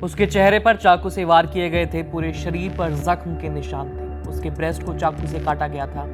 उसके चेहरे पर चाकू से वार किए गए थे, पूरे शरीर पर जख्म के निशान थे। उसके ब्रेस्ट को चाकू से काटा गया था।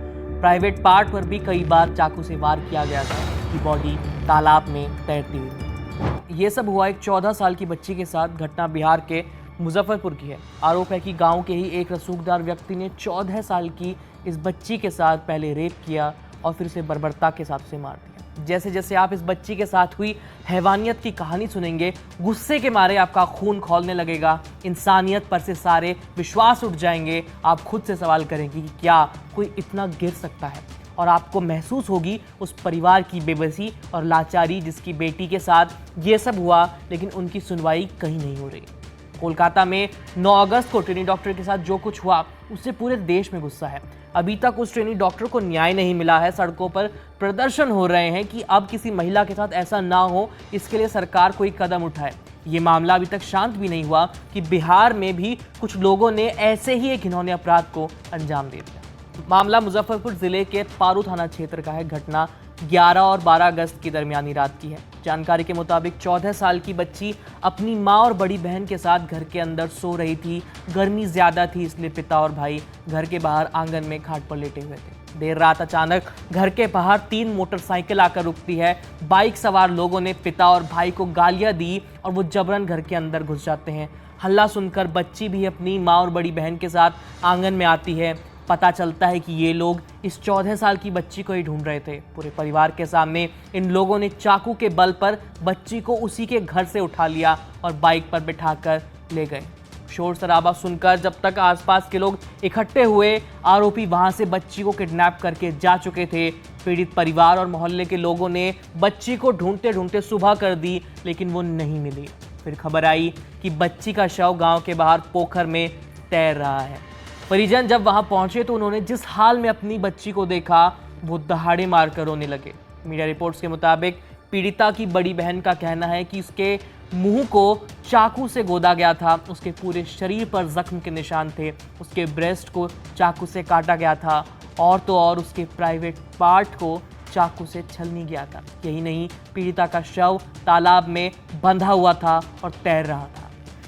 प्राइवेट पार्ट पर भी कई बार चाकू से वार किया गया था। उसकी बॉडी तालाब में तैरती हुई थी। ये सब हुआ एक 14 साल की बच्ची के साथ। घटना बिहार के मुजफ्फरपुर की है। आरोप है कि गांव के ही एक रसूखदार व्यक्ति ने 14 साल की इस बच्ची के साथ पहले रेप किया और फिर उसे बर्बरता के साथ उसे मार दिया। जैसे जैसे आप इस बच्ची के साथ हुई हैवानियत की कहानी सुनेंगे, गुस्से के मारे आपका खून खौलने लगेगा, इंसानियत पर से सारे विश्वास उठ जाएंगे। आप खुद से सवाल करेंगे कि क्या कोई इतना गिर सकता है, और आपको महसूस होगी उस परिवार की बेबसी और लाचारी जिसकी बेटी के साथ ये सब हुआ, लेकिन उनकी सुनवाई कहीं नहीं हो रही। कोलकाता में 9 अगस्त को ट्रेनी डॉक्टर के साथ जो कुछ हुआ उससे पूरे देश में गुस्सा है। अभी तक उस ट्रेनी डॉक्टर को न्याय नहीं मिला है। सड़कों पर प्रदर्शन हो रहे हैं कि अब किसी महिला के साथ ऐसा ना हो, इसके लिए सरकार कोई कदम उठाए। ये मामला अभी तक शांत भी नहीं हुआ कि बिहार में भी कुछ लोगों ने ऐसे ही एक घिनौने अपराध को अंजाम दे दिया। मामला मुजफ्फरपुर जिले के पारू थाना क्षेत्र का है। घटना 11 और 12 अगस्त की दरमियानी रात की है। जानकारी के मुताबिक 14 साल की बच्ची अपनी मां और बड़ी बहन के साथ घर के अंदर सो रही थी। गर्मी ज्यादा थी, इसलिए पिता और भाई घर के बाहर आंगन में खाट पर लेटे हुए थे। देर रात अचानक घर के बाहर 3 मोटरसाइकिल आकर रुकती है। बाइक सवार लोगों ने पिता और भाई को गालियां दी और वो जबरन घर के अंदर घुस जाते हैं। हल्ला सुनकर बच्ची भी अपनी मां और बड़ी बहन के साथ आंगन में आती है। पता चलता है कि ये लोग इस 14 साल की बच्ची को ही ढूंढ रहे थे। पूरे परिवार के सामने इन लोगों ने चाकू के बल पर बच्ची को उसी के घर से उठा लिया और बाइक पर बिठाकर ले गए। शोर शराबा सुनकर जब तक आसपास के लोग इकट्ठे हुए, आरोपी वहां से बच्ची को किडनैप करके जा चुके थे। पीड़ित परिवार और मोहल्ले के लोगों ने बच्ची को ढूंढते ढूंढते सुबह कर दी, लेकिन वो नहीं मिली। फिर खबर आई कि बच्ची का शव गाँव के बाहर पोखर में तैर रहा है। परिजन जब वहां पहुंचे तो उन्होंने जिस हाल में अपनी बच्ची को देखा, वो दहाड़े मारकर रोने लगे। मीडिया रिपोर्ट्स के मुताबिक पीड़िता की बड़ी बहन का कहना है कि उसके मुंह को चाकू से गोदा गया था। उसके पूरे शरीर पर जख्म के निशान थे। उसके ब्रेस्ट को चाकू से काटा गया था और तो और उसके प्राइवेट पार्ट को चाकू से छलनी गया था। यही नहीं, पीड़िता का शव तालाब में बंधा हुआ था और तैर रहा था।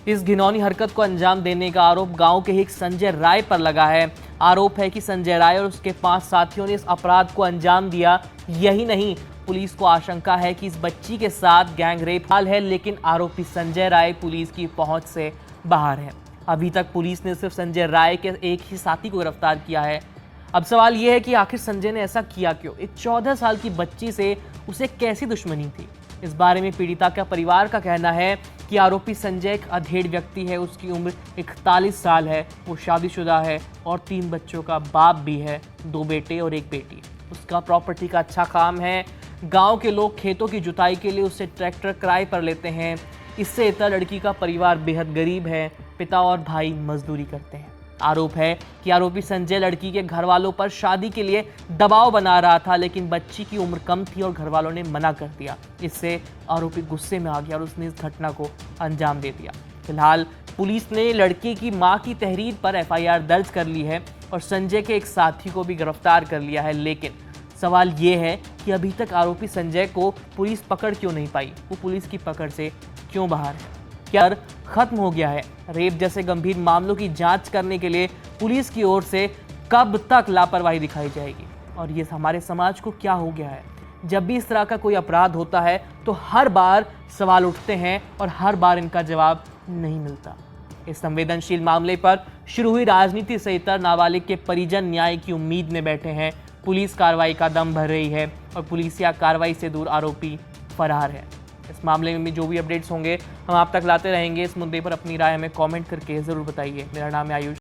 इस घिनौनी हरकत को अंजाम देने का आरोप गांव के ही एक संजय राय पर लगा है। आरोप है कि संजय राय और उसके 5 साथियों ने इस अपराध को अंजाम दिया। यही नहीं, पुलिस को आशंका है कि इस बच्ची के साथ गैंग रेप हाल है, लेकिन आरोपी संजय राय पुलिस की पहुंच से बाहर है। अभी तक पुलिस ने सिर्फ संजय राय के एक ही साथी को गिरफ्तार किया है। अब सवाल यह है कि आखिर संजय ने ऐसा किया क्यों? एक 14 साल की बच्ची से उसे कैसी दुश्मनी थी? इस बारे में पीड़िता का परिवार का कहना है कि आरोपी संजय एक अधेड़ व्यक्ति है। उसकी उम्र 41 साल है। वो शादीशुदा है और 3 बच्चों का बाप भी है, 2 बेटे और 1 बेटी। उसका प्रॉपर्टी का अच्छा काम है। गांव के लोग खेतों की जुताई के लिए उससे ट्रैक्टर किराए पर लेते हैं। इससे इतना लड़की का परिवार बेहद गरीब है। पिता और भाई मजदूरी करते हैं। आरोप है कि आरोपी संजय लड़की के घर वालों पर शादी के लिए दबाव बना रहा था, लेकिन बच्ची की उम्र कम थी और घर वालों ने मना कर दिया। इससे आरोपी गुस्से में आ गया और उसने इस घटना को अंजाम दे दिया। फिलहाल पुलिस ने लड़के की मां की तहरीर पर एफआईआर दर्ज कर ली है और संजय के एक साथी को भी गिरफ्तार कर लिया है। लेकिन सवाल ये है कि अभी तक आरोपी संजय को पुलिस पकड़ क्यों नहीं पाई? वो पुलिस की पकड़ से क्यों बाहर है? क्या खत्म हो गया है? रेप जैसे गंभीर मामलों की जांच करने के लिए पुलिस की ओर से कब तक लापरवाही दिखाई जाएगी? और ये हमारे समाज को क्या हो गया है? जब भी इस तरह का कोई अपराध होता है तो हर बार सवाल उठते हैं और हर बार इनका जवाब नहीं मिलता। इस संवेदनशील मामले पर शुरू हुई राजनीति से इतर नाबालिग के परिजन न्याय की उम्मीद में बैठे हैं। पुलिस कार्रवाई का दम भर रही है और पुलिसिया कार्रवाई से दूर आरोपी फरार है। इस मामले में जो भी अपडेट्स होंगे हम आप तक लाते रहेंगे। इस मुद्दे पर अपनी राय हमें कमेंट करके ज़रूर बताइए। मेरा नाम है आयुष।